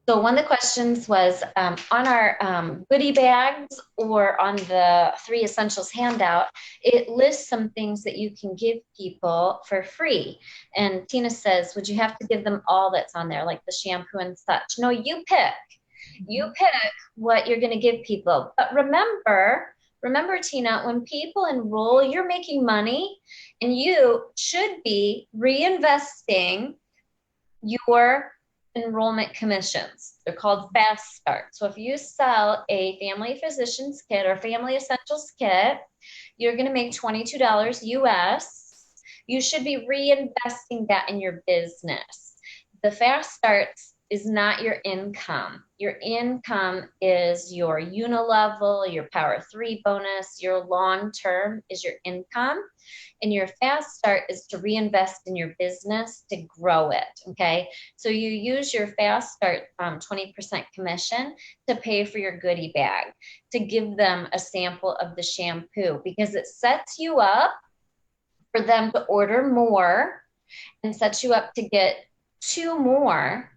So one of the questions was on our goodie bags or on the 3 Essentials handout, it lists some things that you can give people for free. And Tina says, would you have to give them all that's on there, like the shampoo and such? No, you pick. You pick what you're going to give people. But remember, Tina, when people enroll, you're making money, and you should be reinvesting your enrollment commissions. They're called fast start. So if you sell a family physician's kit or family essentials kit, you're going to make $22 US. You should be reinvesting that in your business. The fast starts is not your income. Your income is your unilevel, your power 3 bonus, your long term is your income. And your fast start is to reinvest in your business to grow it. Okay. So you use your fast start 20% commission to pay for your goodie bag, to give them a sample of the shampoo, because it sets you up for them to order more and sets you up to get 2 more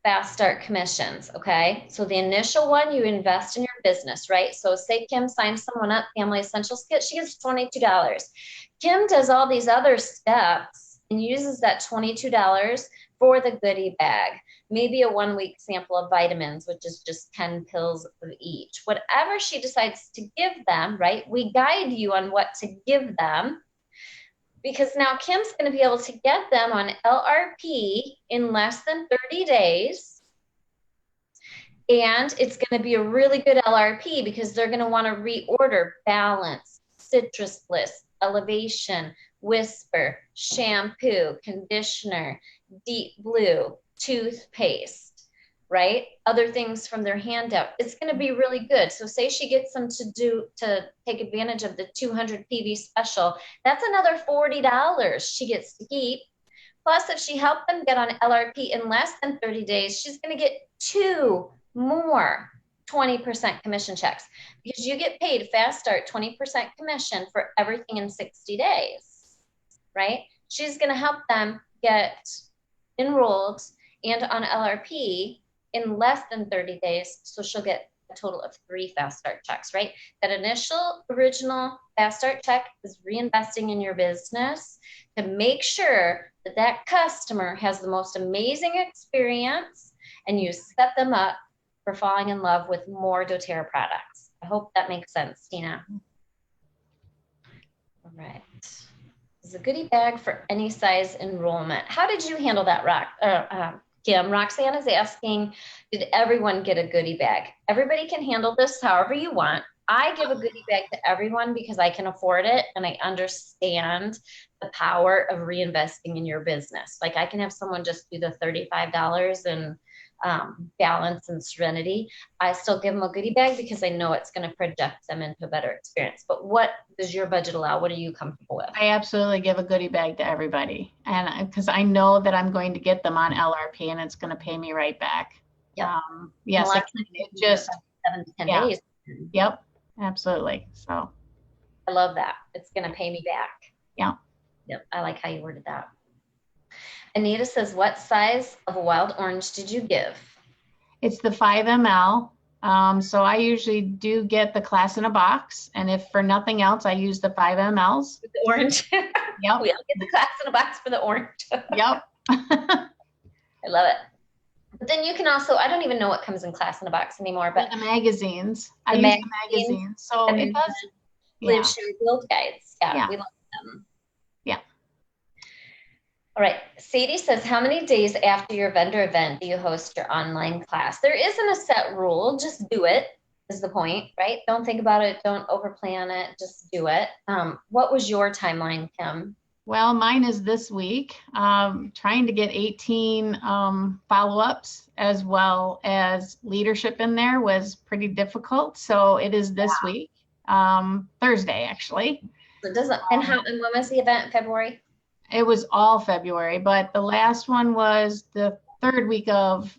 fast start commissions. Okay. So the initial one, you invest in your business, right? So say Kim signs someone up, family essentials kit, she gets $22. Kim does all these other steps and uses that $22 for the goodie bag, maybe a 1-week sample of vitamins, which is just 10 pills of each. Whatever she decides to give them, right? We guide you on what to give them, because now Kim's going to be able to get them on LRP in less than 30 days. And it's going to be a really good LRP because they're going to want to reorder Balance, Citrus Bliss, Elevation, Whisper, shampoo, conditioner, Deep Blue, toothpaste, right? Other things from their handout. It's going to be really good. So say she gets them to take advantage of the 200 PV special. That's another $40 she gets to keep. Plus, if she helped them get on LRP in less than 30 days, she's going to get 2 more 20% commission checks because you get paid fast start 20% commission for everything in 60 days, right? She's going to help them get enrolled and on LRP in less than 30 days. So she'll get a total of 3 fast start checks, right? That initial original fast start check is reinvesting in your business to make sure that that customer has the most amazing experience and you set them up for falling in love with more doTERRA products. I hope that makes sense, Tina. All right. This is a goodie bag for any size enrollment. How did you handle that, Kim? Roxanne is asking, did everyone get a goodie bag? Everybody can handle this however you want. I give a goodie bag to everyone because I can afford it and I understand the power of reinvesting in your business. Like I can have someone just do the $35 and balance and serenity. I still give them a goodie bag because I know it's going to project them into a better experience. But what does your budget allow? What are you comfortable with? I absolutely give a goodie bag to everybody. And because I know that I'm going to get them on LRP and it's going to pay me right back. Yep. Yes, it just 7 to 10 days. Yep, absolutely. So I love that. It's going to pay me back. Yeah. Yep. I like how you worded that. Anita says, what size of a wild orange did you give? It's the 5 ml. So I usually do get the class in a box. And if for nothing else, I use the 5 mls. With the orange. Yep. We all get the class in a box for the orange. Yep. I love it. But then you can also, I don't even know what comes in class in a box anymore, but the magazines. I use the magazines. So it does. Live, share, build guides. Yeah, we love them. Yeah. All right. Sadie says, how many days after your vendor event do you host your online class? There isn't a set rule. Just do it is the point, right? Don't think about it. Don't overplan it. Just do it. What was your timeline, Kim? Well, mine is this week. Trying to get 18 follow-ups as well as leadership in there was pretty difficult. So it is this week, Thursday, actually. So it doesn't, and when was the event in February? It was all February, but the last one was the 3rd week of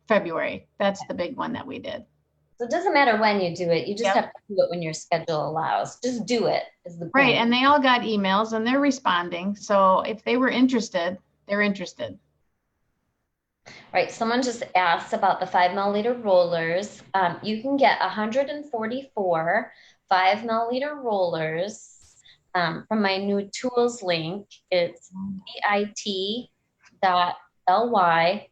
February. That's the big one that we did. So it doesn't matter when you do it. You just have to do it when your schedule allows. Just do it is the point. Right. And they all got emails and they're responding. So if they were interested, they're interested. Right. Someone just asked about the 5 milliliter rollers. You can get 144 5 milliliter rollers from my new tools link. It's bit.ly/oil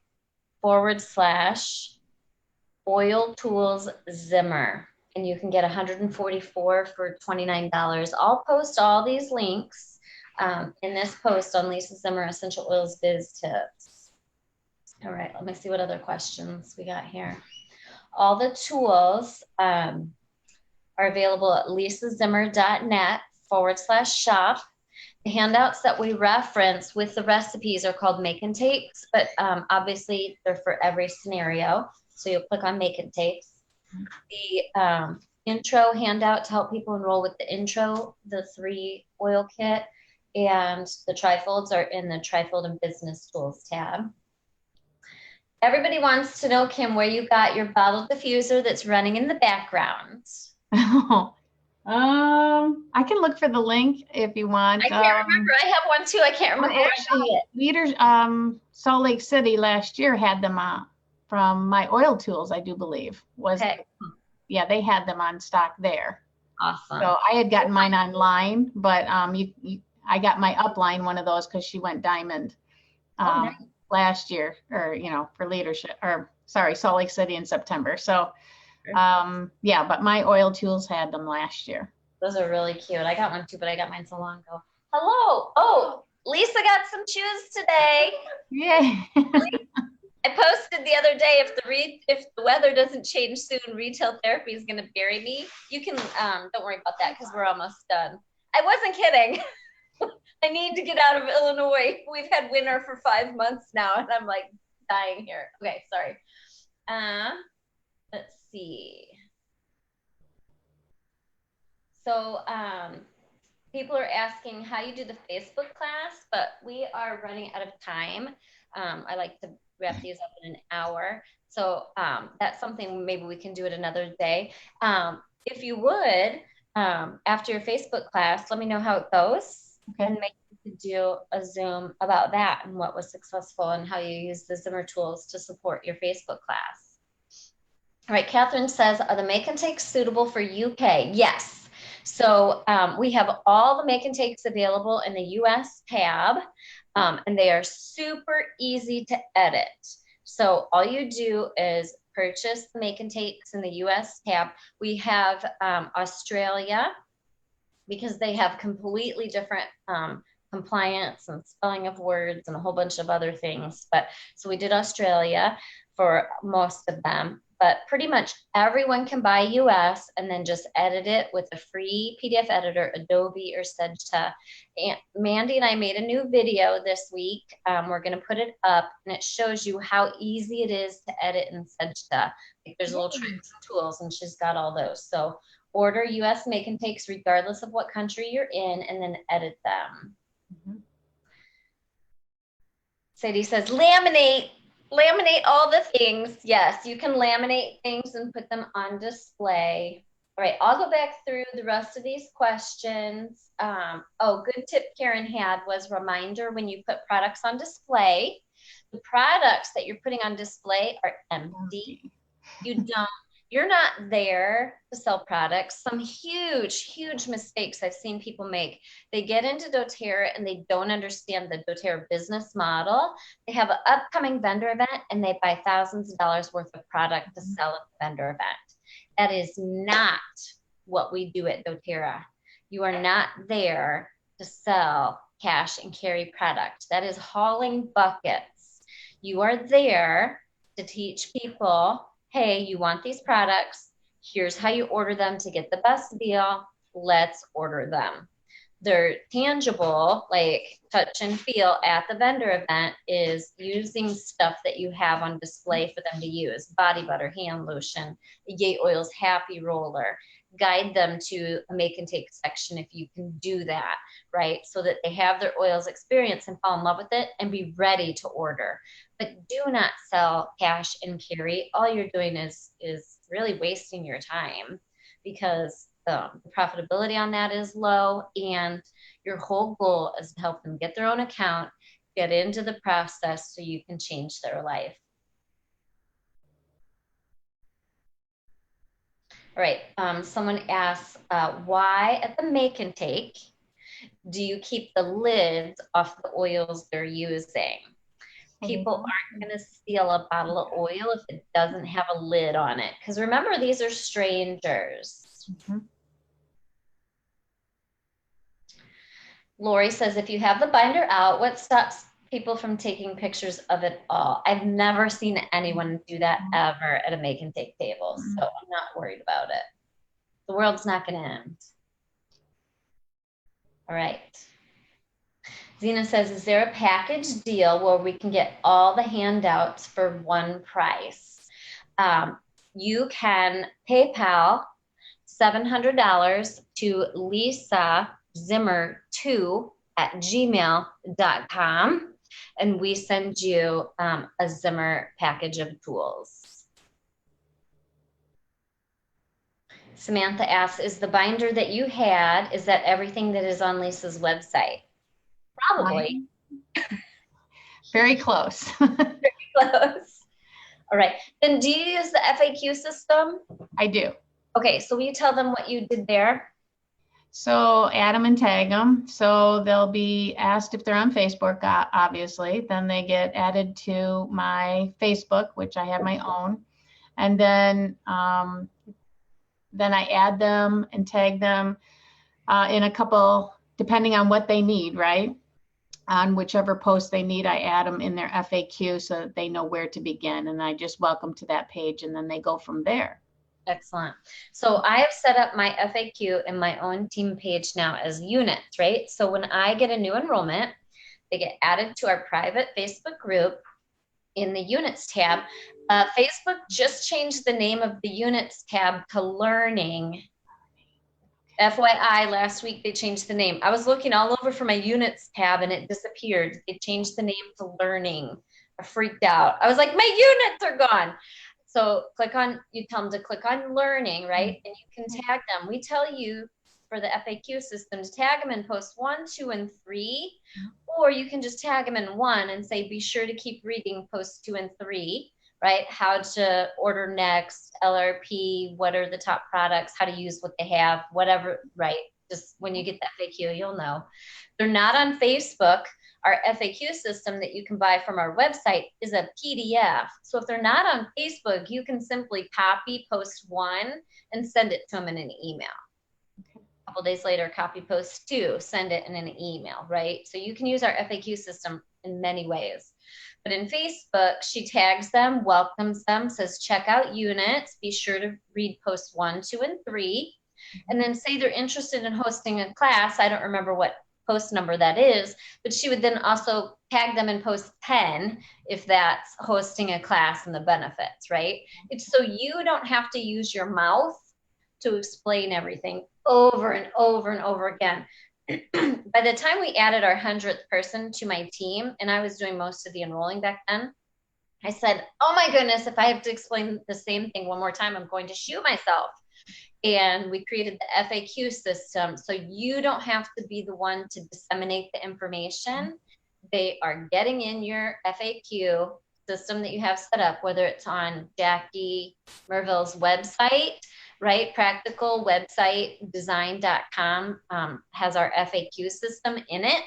tools Zimmer. And you can get 144 for $29. I'll post all these links in this post on Lisa Zimmer Essential Oils Biz Tips. All right, let me see what other questions we got here. All the tools are available at lisazimmer.net/shop. The handouts that we reference with the recipes are called make and takes, but obviously they're for every scenario. So you'll click on make and takes. The intro handout to help people enroll with the intro, the 3 oil kit, and the trifolds are in the trifold and business tools tab. Everybody wants to know, Kim, where you got your bottle diffuser that's running in the background. I can look for the link if you want. I can't remember. I have one too. I can't remember. Actually, Leaders, Salt Lake City last year had them from My Oil Tools, I do believe. Yeah, they had them on stock there. Awesome. So I had gotten mine online, but I got my upline one of those because she went diamond last year, or for leadership, or sorry, Salt Lake City in September. So yeah, but My Oil Tools had them last year. Those are really cute. I got one too, but I got mine so long ago. Hello. Oh, Lisa got some shoes today. Yeah. I posted the other day, if the weather doesn't change soon, retail therapy is going to bury me. You can, don't worry about that because we're almost done. I wasn't kidding. I need to get out of Illinois. We've had winter for 5 months now, and I'm like dying here. Okay, sorry. Let's see. So people are asking how you do the Facebook class, but we are running out of time. I like to wrap these up in an hour. So that's something maybe we can do it another day. If you would, after your Facebook class, let me know how it goes, Okay. and maybe we could do a Zoom about that and what was successful and how you use the Zimmer tools to support your Facebook class. All right, Catherine says, are the make and takes suitable for UK? Yes. So we have all the make and takes available in the US tab, and they are super easy to edit. So all you do is purchase the make and takes in the US tab. We have Australia, because they have completely different compliance and spelling of words and a whole bunch of other things. But so we did Australia for most of them, but pretty much everyone can buy US and then just edit it with a free PDF editor, Adobe or Sedgeta. And Mandy and I made a new video this week. We're going to put it up, and it shows you how easy it is to edit in Sedgeta. Like, there's little tricks and tools, and she's got all those. So order US make and takes regardless of what country you're in, and then edit them. Mm-hmm. Sadie says, laminate all the things. Yes, you can laminate things and put them on display. All right, I'll go back through the rest of these questions. Good tip Karen had was reminder when you put products on display, the products that you're putting on display are empty. You're not there to sell products. Some huge mistakes I've seen people make. They get into doTERRA and they don't understand the doTERRA business model. They have an upcoming vendor event and they buy thousands of dollars worth of product to sell at the vendor event. That is not what we do at doTERRA. You are not there to sell cash and carry product. That is hauling buckets. You are there to teach people, hey, you want these products, here's how you order them to get the best deal, let's order them. They're tangible, like touch and feel at the vendor event, is using stuff that you have on display for them to use. Body butter, hand lotion, Yay Oils Happy Roller. Guide them to a make and take section if you can do that, right? So that they have their oils experience and fall in love with it and be ready to order. But do not sell cash and carry. All you're doing is really wasting your time, because the profitability on that is low, and your whole goal is to help them get their own account, get into the process so you can change their life. All right, someone asks, why at the make and take do you keep the lids off the oils they're using? People aren't going to steal a bottle of oil if it doesn't have a lid on it. Because remember, these are strangers. Mm-hmm. Lori says, if you have the binder out, what stops people from taking pictures of it all? I've never seen anyone do that ever at a make and take table, so I'm not worried about it. The world's not going to end. All right. Zena says, is there a package deal where we can get all the handouts for one price? You can PayPal $700 to Lisa Zimmer 2 at gmail.com, and we send you a Zimmer package of tools. Samantha asks, is the binder that you had, is that everything that is on Lisa's website? Probably. Very close. Very close. All right. Then do you use the FAQ system? I do. Okay. So will you tell them what you did there? So add them and tag them. So they'll be asked if they're on Facebook, obviously. Then they get added to my Facebook, which I have my own. And then I add them and tag them in a couple, depending on what they need, right? On whichever post they need, I add them in their FAQ so that they know where to begin. And I just welcome to that page, and then they go from there. Excellent. So I have set up my FAQ in my own team page now as units, right? So when I get a new enrollment, they get added to our private Facebook group in the units tab. Facebook just changed the name of the units tab to learning. FYI, last week they changed the name. I was looking all over for my units tab and it disappeared. They changed the name to learning. I freaked out. I was like, my units are gone. So you tell them to click on learning, right? And you can tag them. We tell you for the FAQ system to tag them in post 1, 2, and 3, or you can just tag them in 1 and say, be sure to keep reading post 2 and 3, right? How to order next, LRP, what are the top products, how to use what they have, whatever, right? Just when you get the FAQ, you'll know. They're not on Facebook. Our FAQ system that you can buy from our website is a PDF. So if they're not on Facebook, you can simply copy post 1 and send it to them in an email. A couple days later, copy post 2, send it in an email, right? So you can use our FAQ system in many ways. But in Facebook, she tags them, welcomes them, says check out units, be sure to read posts 1, 2, and 3, and then say they're interested in hosting a class. I don't remember what post number that is, but she would then also tag them in post 10 if that's hosting a class and the benefits, right? It's so you don't have to use your mouth to explain everything over and over and over again. By the time we added our 100th person to my team, and I was doing most of the enrolling back then, I said, oh my goodness, if I have to explain the same thing one more time, I'm going to shoot myself. And we created the FAQ system so you don't have to be the one to disseminate the information. They are getting in your FAQ system that you have set up, whether it's on Jackie Merville's website, right? Practical website design.com has our FAQ system in it.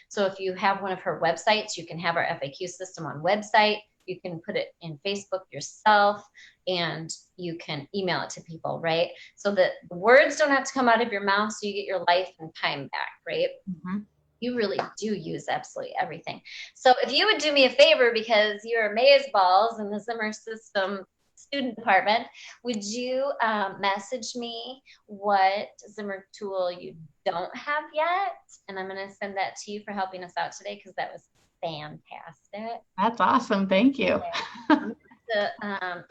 So if you have one of her websites, you can have our FAQ system on website. You can put it in Facebook yourself and you can email it to people, right? So that the words don't have to come out of your mouth so you get your life and time back, right? Mm-hmm. You really do use absolutely everything. So if you would do me a favor, because you're amazeballs in the Zimmer system student department, would you message me what Zimmer tool you don't have yet? And I'm going to send that to you for helping us out today, because that was fantastic. That's awesome. Thank you. I'm going to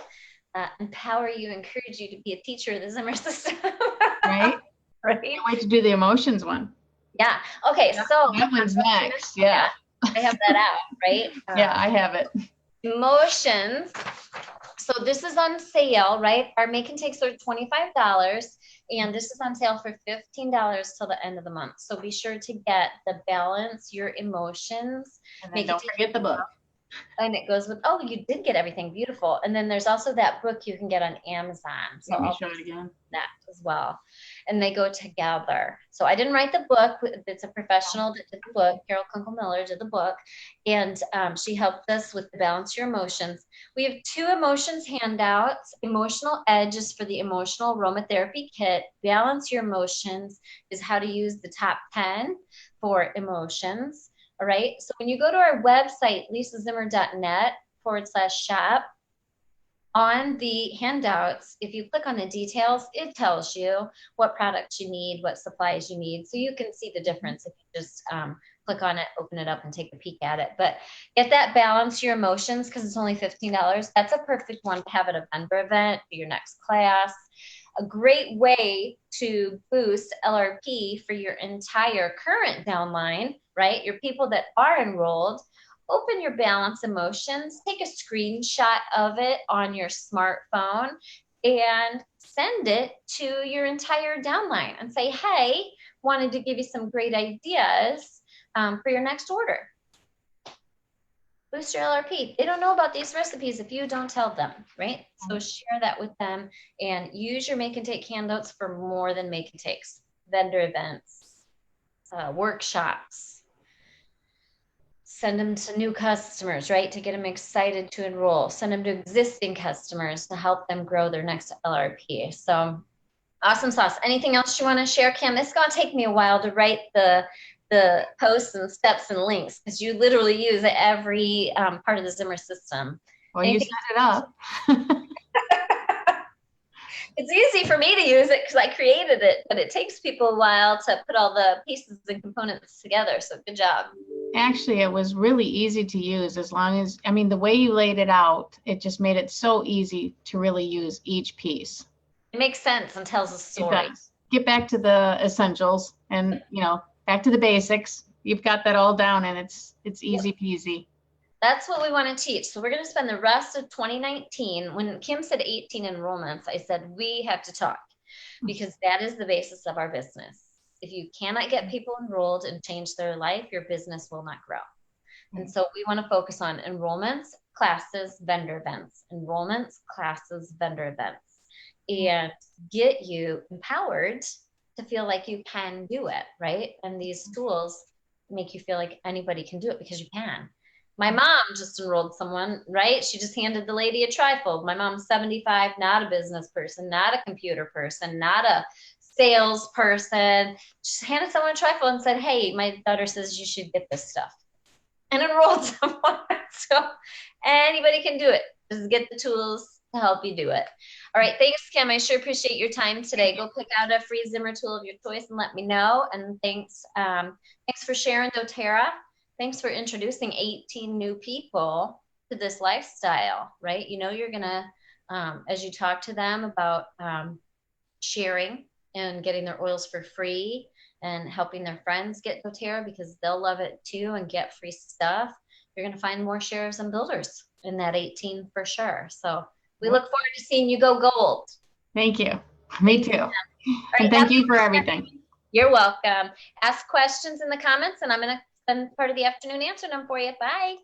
empower you, encourage you to be a teacher of the Zimmer system. Right? Right. Can't wait to do the emotions one. Yeah. Okay. So that one's next. Yeah. I have that out, right? Yeah, I have it. Emotions. So this is on sale, right? Our make and takes are $25, and this is on sale for $15 till the end of the month. So be sure to get the Balance Your Emotions. And then don't forget the book. And it goes with, oh, you did get everything, beautiful. And then there's also that book you can get on Amazon. So I'll show it again. That as well. And they go together. So I didn't write the book. It's a professional that did the book. Carol Kunkel-Miller did the book. And she helped us with the Balance Your Emotions. We have 2 emotions handouts. Emotional Edge is for the emotional aromatherapy kit. Balance Your Emotions is how to use the top 10 for emotions. All right. So when you go to our website, lisazimmer.net/shop, on the handouts, if you click on the details, it tells you what products you need, what supplies you need. So you can see the difference if you just click on it, open it up, and take a peek at it. But get that Balance Your Emotions, because it's only $15. That's a perfect one to have at a vendor event for your next class. A great way to boost LRP for your entire current downline, right? Your people that are enrolled. Open your Balance Emotions, take a screenshot of it on your smartphone, and send it to your entire downline and say, hey, wanted to give you some great ideas for your next order. Boost your LRP. They don't know about these recipes if you don't tell them, right? So share that with them and use your make and take handouts for more than make and takes. Vendor events, workshops. Send them to new customers, right? To get them excited to enroll. Send them to existing customers to help them grow their next LRP. So awesome sauce. Anything else you want to share, Kim? It's going to take me a while to write the posts and steps and links, because you literally use every part of the Zimmer system. Well, anything you set it up. It's easy for me to use it because I created it, but it takes people a while to put all the pieces and components together. So good job. Actually, it was really easy to use, as long as, I mean, the way you laid it out, it just made it so easy to really use each piece. It makes sense and tells a story. get back to the essentials and, back to the basics. You've got that all down and it's easy peasy. That's what we want to teach. So we're going to spend the rest of 2019. When Kim said 18 enrollments, I said, we have to talk because that is the basis of our business. If you cannot get people enrolled and change their life, your business will not grow. And so we want to focus on enrollments, classes, vendor events, enrollments, classes, vendor events, and get you empowered to feel like you can do it, right? And these tools make you feel like anybody can do it because you can. My mom just enrolled someone, right? She just handed the lady a trifold. My mom's 75, not a business person, not a computer person, not a salesperson. Just handed someone a trifold and said, hey, my daughter says you should get this stuff. And enrolled someone. So anybody can do it. Just get the tools to help you do it. All right. Thanks, Kim. I sure appreciate your time today. Go pick out a free Zimmer tool of your choice and let me know. And thanks for sharing doTERRA. Thanks for introducing 18 new people to this lifestyle, right? You're going to, as you talk to them about sharing and getting their oils for free and helping their friends get doTERRA because they'll love it too and get free stuff, you're going to find more sharers and builders in that 18 for sure. So we look forward to seeing you go gold. Thank you. Me too. Right, and thank you for everything. You're welcome. Ask questions in the comments and I'm going to spend part of the afternoon answering them for you. Bye.